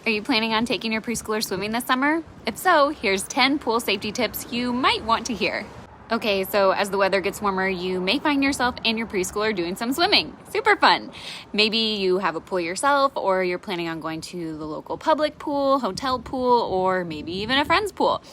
Are you planning on taking your preschooler swimming this summer? If so, here's 10 pool safety tips you might want to hear. Okay, so as the weather gets warmer, you may find yourself and your preschooler doing some swimming. Super fun. Maybe you have a pool yourself, or you're planning on going to the local public pool, hotel pool, or maybe even a friend's pool.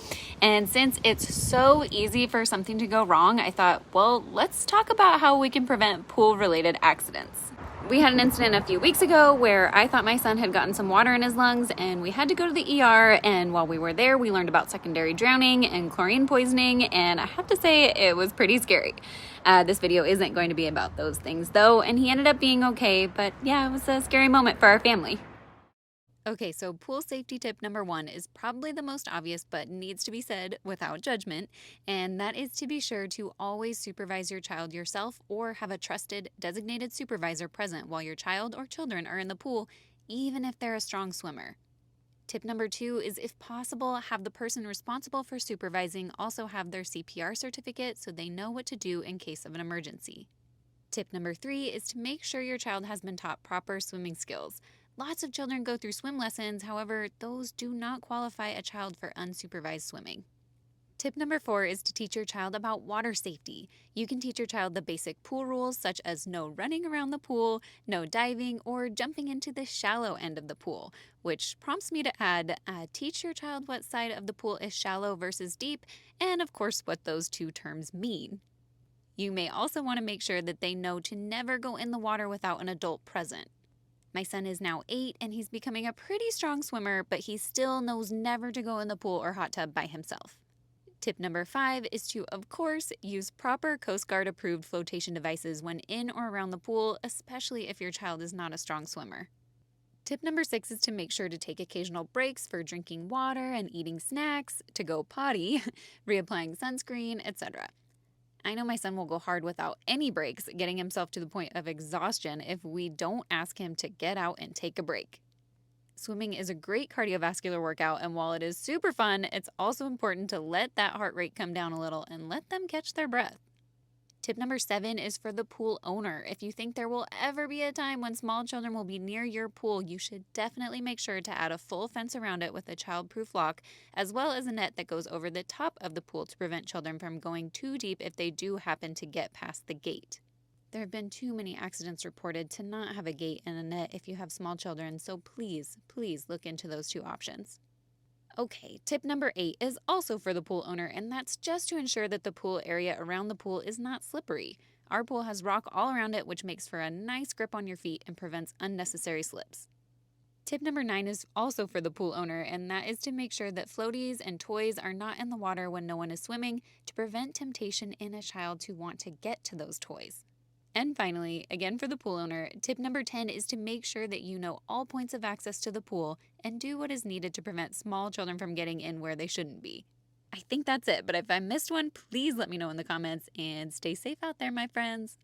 And since it's so easy for something to go wrong, I thought, well, let's talk about how we can prevent pool-related accidents. We had an incident a few weeks ago where I thought my son had gotten some water in his lungs and we had to go to the ER, and while we were there we learned about secondary drowning and chlorine poisoning, and I have to say it was pretty scary. This video isn't going to be about those things though, and he ended up being okay, but yeah, it was a scary moment for our family. Okay, so pool safety tip number 1 is probably the most obvious but needs to be said without judgment, and that is to be sure to always supervise your child yourself or have a trusted, designated supervisor present while your child or children are in the pool, even if they're a strong swimmer. Tip number 2 is, if possible, have the person responsible for supervising also have their CPR certificate so they know what to do in case of an emergency. Tip number 3 is to make sure your child has been taught proper swimming skills. Lots of children go through swim lessons, however, those do not qualify a child for unsupervised swimming. Tip number 4 is to teach your child about water safety. You can teach your child the basic pool rules, such as no running around the pool, no diving, or jumping into the shallow end of the pool, which prompts me to add, teach your child what side of the pool is shallow versus deep, and of course what those two terms mean. You may also want to make sure that they know to never go in the water without an adult present. My son is now 8 and he's becoming a pretty strong swimmer, but he still knows never to go in the pool or hot tub by himself. Tip number 5 is to, of course, use proper Coast Guard approved flotation devices when in or around the pool, especially if your child is not a strong swimmer. Tip number 6 is to make sure to take occasional breaks for drinking water and eating snacks, to go potty, reapplying sunscreen, etc. I know my son will go hard without any breaks, getting himself to the point of exhaustion if we don't ask him to get out and take a break. Swimming is a great cardiovascular workout, and while it is super fun, it's also important to let that heart rate come down a little and let them catch their breath. Tip number 7 is for the pool owner. If you think there will ever be a time when small children will be near your pool, you should definitely make sure to add a full fence around it with a child-proof lock, as well as a net that goes over the top of the pool to prevent children from going too deep if they do happen to get past the gate. There have been too many accidents reported to not have a gate and a net if you have small children, so please look into those two options. Okay, tip number 8 is also for the pool owner, and that's just to ensure that the pool area around the pool is not slippery. Our pool has rock all around it, which makes for a nice grip on your feet and prevents unnecessary slips. Tip number 9 is also for the pool owner, and that is to make sure that floaties and toys are not in the water when no one is swimming to prevent temptation in a child to want to get to those toys. And finally, again for the pool owner, tip number 10 is to make sure that you know all points of access to the pool and do what is needed to prevent small children from getting in where they shouldn't be. I think that's it, but if I missed one, please let me know in the comments, and stay safe out there, my friends.